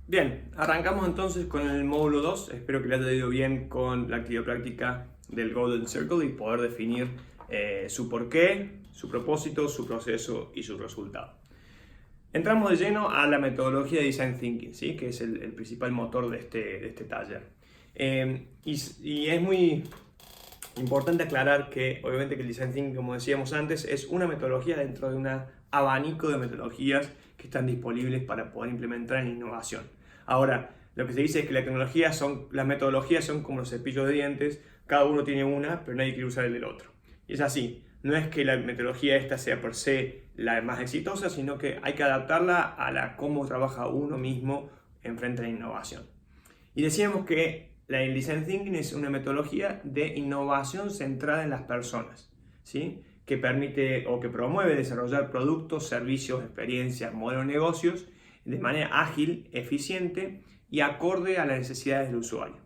Bien, arrancamos entonces con el módulo 2. Espero que le haya ido bien con la actividad práctica del Golden Circle y poder definir su porqué, su propósito, su proceso y su resultado. Entramos de lleno a la metodología de Design Thinking, ¿sí? Que es el principal motor de este taller. Y es muy importante aclarar que obviamente que el Design Thinking, como decíamos antes, es una metodología dentro de un abanico de metodologías que están disponibles para poder implementar en innovación. Ahora, lo que se dice es que las metodologías son como los cepillos de dientes, cada uno tiene una, pero nadie quiere usar el del otro. Y es así, no es que la metodología esta sea por se la más exitosa, sino que hay que adaptarla a cómo trabaja uno mismo en frente a la innovación. Y decíamos que el Design Thinking es una metodología de innovación centrada en las personas, ¿sí? Que permite o que promueve desarrollar productos, servicios, experiencias, modelos de negocios de manera ágil, eficiente y acorde a las necesidades del usuario.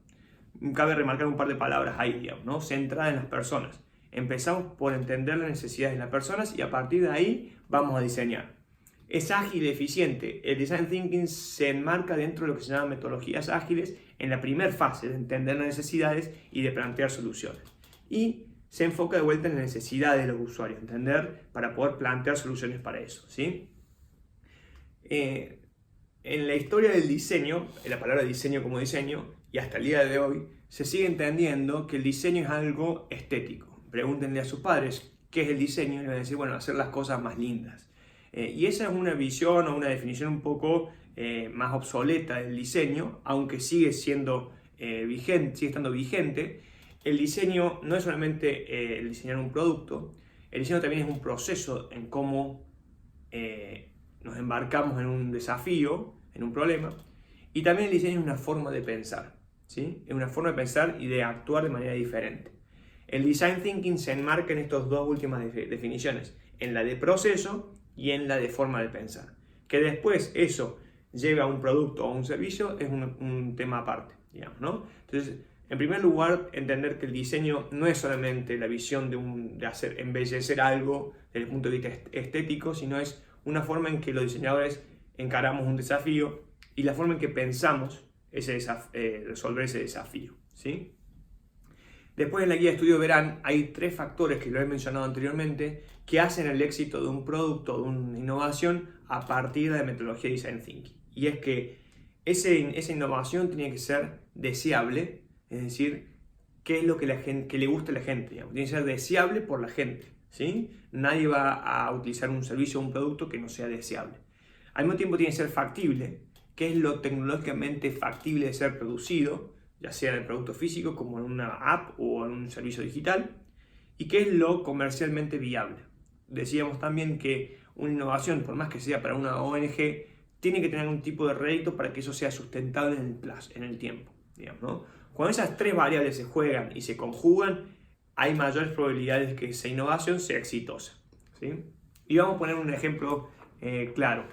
Cabe remarcar un par de palabras ahí, digamos, ¿no? Centrada en las personas. Empezamos por entender las necesidades de las personas y a partir de ahí vamos a diseñar. Es ágil y eficiente. El Design Thinking se enmarca dentro de lo que se llaman metodologías ágiles en la primera fase de entender las necesidades y de plantear soluciones. Y se enfoca de vuelta en las necesidades de los usuarios, entender para poder plantear soluciones para eso, ¿sí? En la historia del diseño, la palabra diseño como diseño, y hasta el día de hoy, se sigue entendiendo que el diseño es algo estético. Pregúntenle a sus padres qué es el diseño y van a decir, bueno, hacer las cosas más lindas. Y esa es una visión o una definición un poco más obsoleta del diseño, aunque sigue siendo vigente, sigue estando vigente. El diseño no es solamente el diseñar un producto, el diseño también es un proceso en cómo nos embarcamos en un desafío, en un problema, y también el diseño es una forma de pensar, ¿sí? Es una forma de pensar y de actuar de manera diferente. El Design Thinking se enmarca en estas dos últimas definiciones, en la de proceso y en la de forma de pensar. Que después eso lleve a un producto o un servicio es un tema aparte, digamos, ¿no? Entonces, en primer lugar, entender que el diseño no es solamente la visión de hacer embellecer algo desde el punto de vista estético, sino es una forma en que los diseñadores encaramos un desafío y la forma en que pensamos resolver ese desafío, ¿sí? Después en la guía de estudio verán, hay tres factores que lo he mencionado anteriormente que hacen el éxito de un producto, de una innovación a partir de la metodología de Design Thinking. Y es que esa innovación tiene que ser deseable, es decir, qué es lo que le gusta a la gente, digamos. Tiene que ser deseable por la gente, ¿sí? Nadie va a utilizar un servicio o un producto que no sea deseable. Al mismo tiempo tiene que ser factible, que es lo tecnológicamente factible de ser producido, ya sea en el producto físico como en una app o en un servicio digital, y que es lo comercialmente viable. Decíamos también que una innovación, por más que sea para una ONG, tiene que tener un tipo de rédito para que eso sea sustentable en el tiempo, digamos, ¿no? Cuando esas tres variables se juegan y se conjugan, hay mayores probabilidades de que esa innovación sea exitosa, ¿sí? Y vamos a poner un ejemplo claro.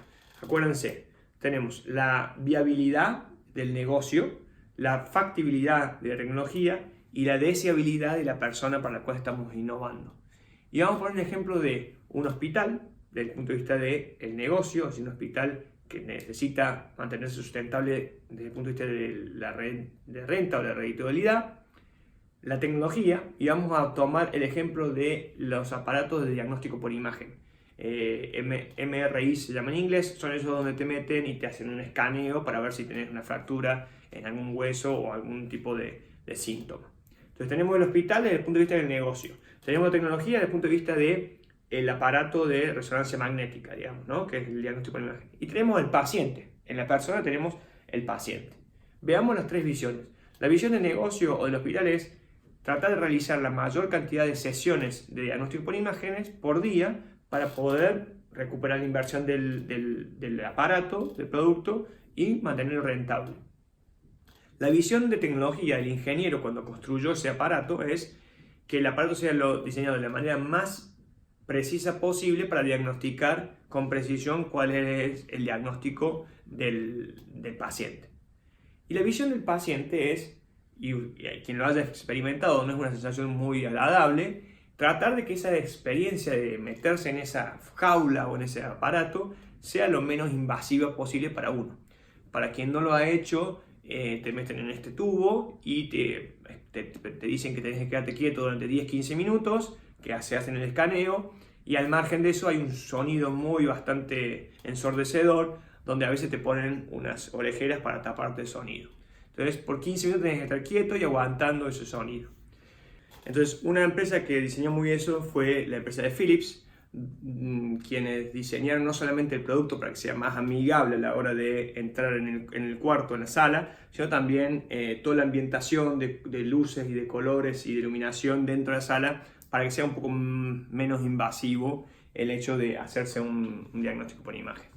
Acuérdense, tenemos la viabilidad del negocio, la factibilidad de la tecnología y la deseabilidad de la persona para la cual estamos innovando. Y vamos a poner un ejemplo de un hospital, desde el punto de vista del negocio, es un hospital que necesita mantenerse sustentable desde el punto de vista de la renta o la redituabilidad, la tecnología, y vamos a tomar el ejemplo de los aparatos de diagnóstico por imagen. MRI se llama en inglés, son esos donde te meten y te hacen un escaneo para ver si tenés una fractura en algún hueso o algún tipo de síntoma. Entonces tenemos el hospital desde el punto de vista del negocio, tenemos la tecnología desde el punto de vista del aparato de resonancia magnética, digamos, ¿no? Que es el diagnóstico por imagen. Y tenemos el paciente, en la persona tenemos el paciente. Veamos las tres visiones. La visión del negocio o del hospital es tratar de realizar la mayor cantidad de sesiones de diagnóstico por imágenes por día para poder recuperar la inversión del aparato, del producto y mantenerlo rentable. La visión de tecnología del ingeniero cuando construyó ese aparato es que el aparato sea diseñado de la manera más precisa posible para diagnosticar con precisión cuál es el diagnóstico del paciente. Y la visión del paciente es, y quien lo haya experimentado no es una sensación muy agradable, tratar de que esa experiencia de meterse en esa jaula o en ese aparato sea lo menos invasiva posible para uno. para quien no lo ha hecho, te meten en este tubo y te dicen que tenés que quedarte quieto durante 10-15 minutos, que se hacen el escaneo, y al margen de eso hay un sonido bastante ensordecedor, donde a veces te ponen unas orejeras para taparte el sonido. Entonces, por 15 minutos tenés que estar quieto y aguantando ese sonido. Entonces, una empresa que diseñó muy eso fue la empresa de Philips, quienes diseñaron no solamente el producto para que sea más amigable a la hora de entrar en el cuarto, en la sala, sino también toda la ambientación de luces y de colores y de iluminación dentro de la sala para que sea un poco menos invasivo el hecho de hacerse un diagnóstico por imagen.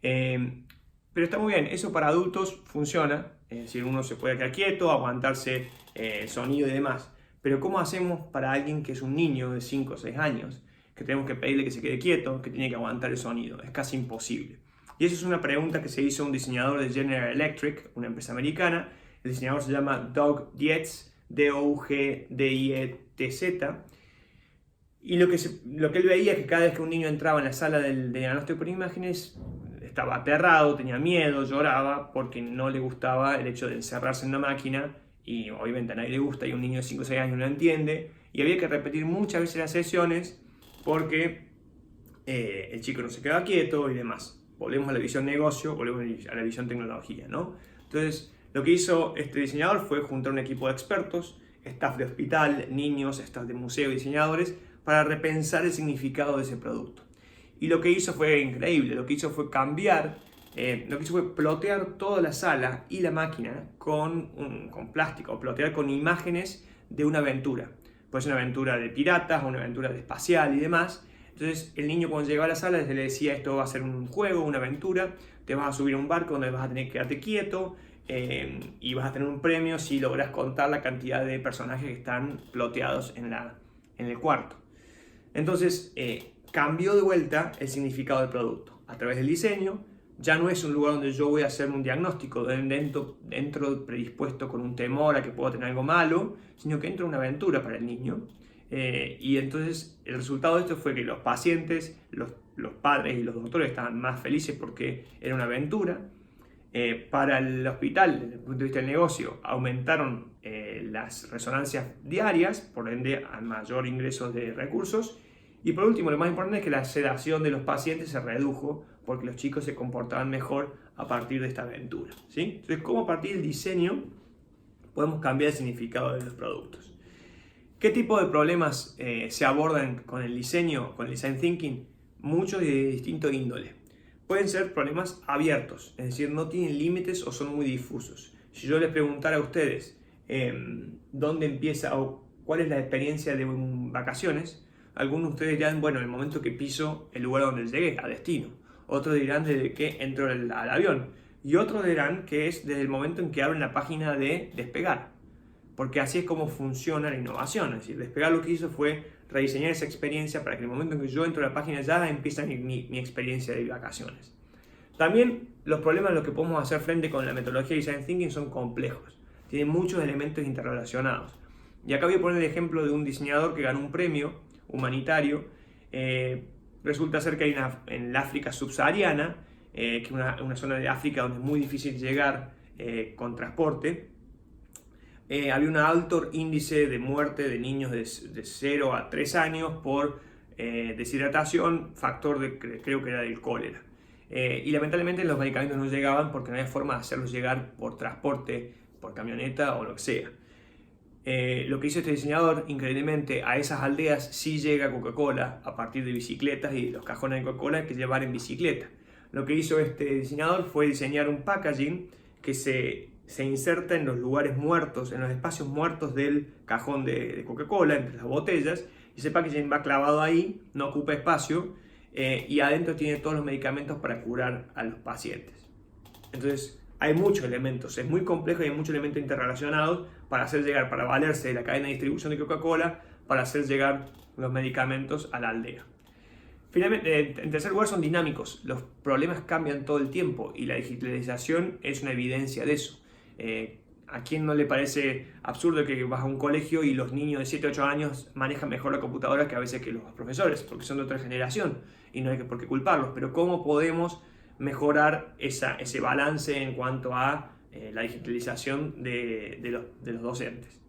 Pero está muy bien, eso para adultos funciona, es decir, uno se puede quedar quieto, aguantarse el sonido y demás. Pero ¿cómo hacemos para alguien que es un niño de 5 o 6 años? Que tenemos que pedirle que se quede quieto, que tiene que aguantar el sonido. Es casi imposible. Y esa es una pregunta que se hizo a un diseñador de General Electric, una empresa americana. El diseñador se llama Doug Dietz, D-O-U-G-D-I-E-T-Z. Y lo que él veía es que cada vez que un niño entraba en la sala del diagnóstico por imágenes, estaba aterrado, tenía miedo, lloraba, porque no le gustaba el hecho de encerrarse en una máquina. Y obviamente a nadie le gusta, y un niño de 5 o 6 años no lo entiende. Y había que repetir muchas veces las sesiones porque el chico no se quedaba quieto y demás. Volvemos a la visión negocio, volvemos a la visión tecnología, ¿no? Entonces, lo que hizo este diseñador fue juntar un equipo de expertos, staff de hospital, niños, staff de museo, diseñadores, para repensar el significado de ese producto. Y lo que hizo fue increíble, lo que hizo fue plotear toda la sala y la máquina con plástico, plotear con imágenes de una aventura. Puede ser una aventura de piratas, una aventura de espacial y demás. Entonces el niño cuando llegaba a la sala se le decía: esto va a ser un juego, una aventura, te vas a subir a un barco donde vas a tener que quedarte quieto y vas a tener un premio si logras contar la cantidad de personajes que están ploteados en el cuarto. Entonces cambió de vuelta el significado del producto. A través del diseño ya no es un lugar donde yo voy a hacer un diagnóstico, dentro predispuesto con un temor a que pueda tener algo malo, sino que entra una aventura para el niño. Y entonces el resultado de esto fue que los pacientes, los padres y los doctores estaban más felices porque era una aventura. Para el hospital, desde el punto de vista del negocio, aumentaron las resonancias diarias, por ende a mayor ingreso de recursos. Y por último, lo más importante es que la sedación de los pacientes se redujo porque los chicos se comportaban mejor a partir de esta aventura, ¿sí? Entonces, ¿cómo a partir del diseño podemos cambiar el significado de los productos? ¿Qué tipo de problemas se abordan con el diseño, con el design thinking? Muchos de distinto índole. Pueden ser problemas abiertos, es decir, no tienen límites o son muy difusos. Si yo les preguntara a ustedes dónde empieza o cuál es la experiencia de vacaciones, algunos de ustedes dirán, bueno, en el momento que piso el lugar donde llegué, a destino. Otros dirán desde que entro al avión. Y otros dirán que es desde el momento en que abren la página de Despegar. Porque así es como funciona la innovación. Es decir, Despegar lo que hizo fue rediseñar esa experiencia para que en el momento en que yo entro a la página ya empieza mi experiencia de vacaciones. También los problemas a los que podemos hacer frente con la metodología de Design Thinking son complejos. Tienen muchos elementos interrelacionados. Y acá voy a poner el ejemplo de un diseñador que ganó un premio humanitario. Resulta ser que hay en el África subsahariana, que es una zona de África donde es muy difícil llegar con transporte. Había un alto índice de muerte de niños de 0 a 3 años por deshidratación, factor creo que era del cólera. Y lamentablemente los medicamentos no llegaban porque no había forma de hacerlos llegar por transporte, por camioneta o lo que sea. Lo que hizo este diseñador, increíblemente, a esas aldeas sí llega Coca-Cola a partir de bicicletas y los cajones de Coca-Cola que llevar en bicicleta. Lo que hizo este diseñador fue diseñar un packaging que se inserta en los lugares muertos, en los espacios muertos del cajón de Coca-Cola, entre las botellas, y ese packaging va clavado ahí, no ocupa espacio, y adentro tiene todos los medicamentos para curar a los pacientes. Entonces, hay muchos elementos, es muy complejo y hay muchos elementos interrelacionados para valerse de la cadena de distribución de Coca-Cola, para hacer llegar los medicamentos a la aldea. Finalmente, en tercer lugar, son dinámicos. Los problemas cambian todo el tiempo y la digitalización es una evidencia de eso. ¿A quién no le parece absurdo que vas a un colegio y los niños de 7 o 8 años manejan mejor la computadora que a veces que los profesores? Porque son de otra generación y no hay por qué culparlos. Pero ¿cómo podemos mejorar ese balance en cuanto a la digitalización de los docentes.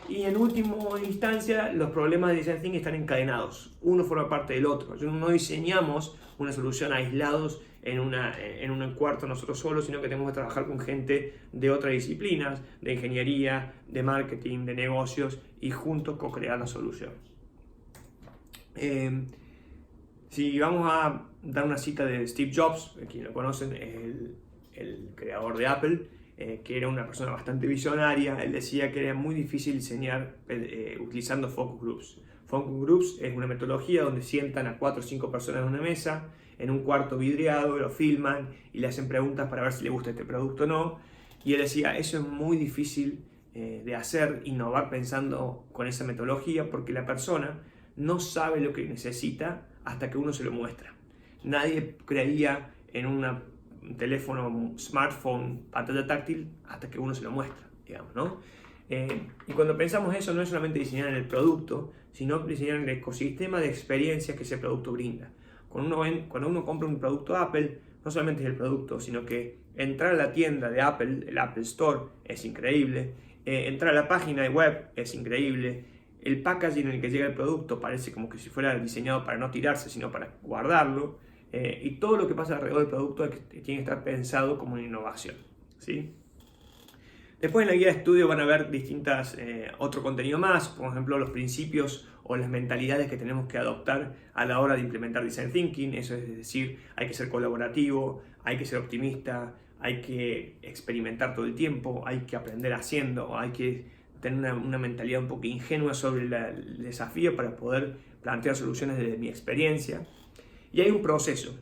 Y en última instancia, los problemas de Design Thinking están encadenados. Uno forma parte del otro. No diseñamos una solución aislados en un cuarto nosotros solos, sino que tenemos que trabajar con gente de otras disciplinas, de ingeniería, de marketing, de negocios, y juntos co-crear la solución. Si vamos a dar una cita de Steve Jobs, quien lo conocen, es el creador de Apple, que era una persona bastante visionaria. Él decía que era muy difícil diseñar utilizando focus groups. Focus groups es una metodología donde sientan a 4 o 5 personas en una mesa, en un cuarto vidriado, lo filman y le hacen preguntas para ver si le gusta este producto o no. Y él decía, eso es muy difícil de hacer, innovar pensando con esa metodología, porque la persona no sabe lo que necesita hasta que uno se lo muestra. Nadie creía en un teléfono, smartphone, pantalla táctil hasta que uno se lo muestra, digamos, ¿no? Y cuando pensamos eso, no es solamente diseñar el producto, sino diseñar el ecosistema de experiencias que ese producto brinda. Cuando uno compra un producto Apple, no solamente es el producto, sino que entrar a la tienda de Apple, el Apple Store, es increíble. Entrar a la página web es increíble. El packaging en el que llega el producto parece como que si fuera diseñado para no tirarse, sino para guardarlo. Y todo lo que pasa alrededor del producto tiene que estar pensado como una innovación, ¿sí? Después en la guía de estudio van a ver otro contenido más, por ejemplo los principios o las mentalidades que tenemos que adoptar a la hora de implementar Design Thinking. Eso es decir, hay que ser colaborativo, hay que ser optimista, hay que experimentar todo el tiempo, hay que aprender haciendo, hay que tener una mentalidad un poco ingenua sobre el desafío para poder plantear soluciones desde mi experiencia. Y hay un proceso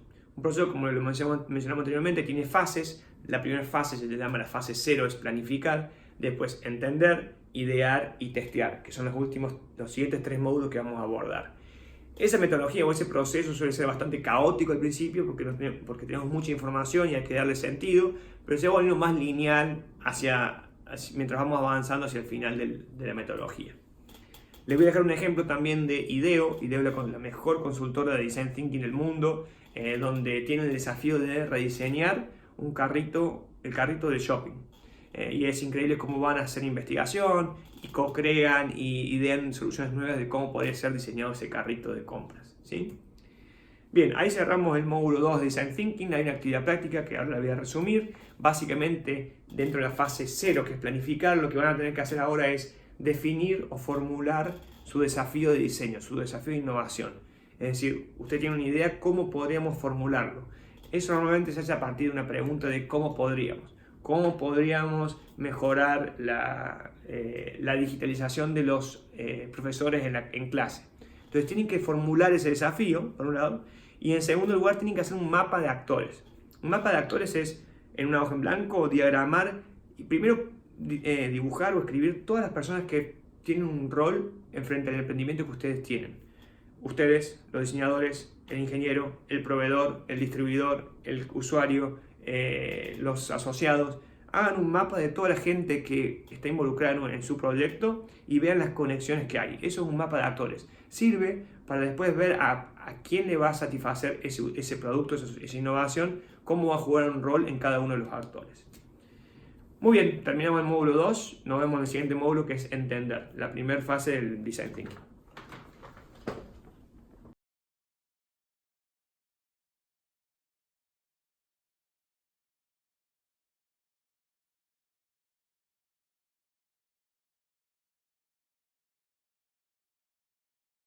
como lo mencionamos anteriormente, tiene fases. La primera fase se llama la fase 0, es planificar, después entender, idear y testear, que son los siguientes 3 módulos que vamos a abordar. Esa metodología o ese proceso suele ser bastante caótico al principio porque tenemos mucha información y hay que darle sentido, pero se va volviendo más lineal mientras vamos avanzando hacia el final de la metodología. Les voy a dejar un ejemplo también de IDEO. IDEO es la mejor consultora de Design Thinking del mundo, donde tiene el desafío de rediseñar el carrito de shopping. Y es increíble cómo van a hacer investigación y co-crean y idean soluciones nuevas de cómo podría ser diseñado ese carrito de compras, ¿sí? Bien, ahí cerramos el módulo 2 de Design Thinking. Hay una actividad práctica que ahora la voy a resumir. Básicamente, dentro de la fase 0, que es planificar, lo que van a tener que hacer ahora es definir o formular su desafío de diseño, su desafío de innovación. Es decir, usted tiene una idea, ¿cómo podríamos formularlo? Eso normalmente se hace a partir de una pregunta de cómo podríamos mejorar la digitalización de los profesores en clase. Entonces tienen que formular ese desafío, por un lado, y en segundo lugar tienen que hacer un mapa de actores. Un mapa de actores es en una hoja en blanco diagramar y primero dibujar o escribir todas las personas que tienen un rol frente al emprendimiento que ustedes tienen. Ustedes, los diseñadores, el ingeniero, el proveedor, el distribuidor, el usuario, los asociados. Hagan un mapa de toda la gente que está involucrada en su proyecto y vean las conexiones que hay. Eso es un mapa de actores. Sirve para después ver a quién le va a satisfacer ese producto, esa innovación, cómo va a jugar un rol en cada uno de los actores. Muy bien, terminamos el módulo 2. Nos vemos en el siguiente módulo, que es entender, la primera fase del Design Thinking.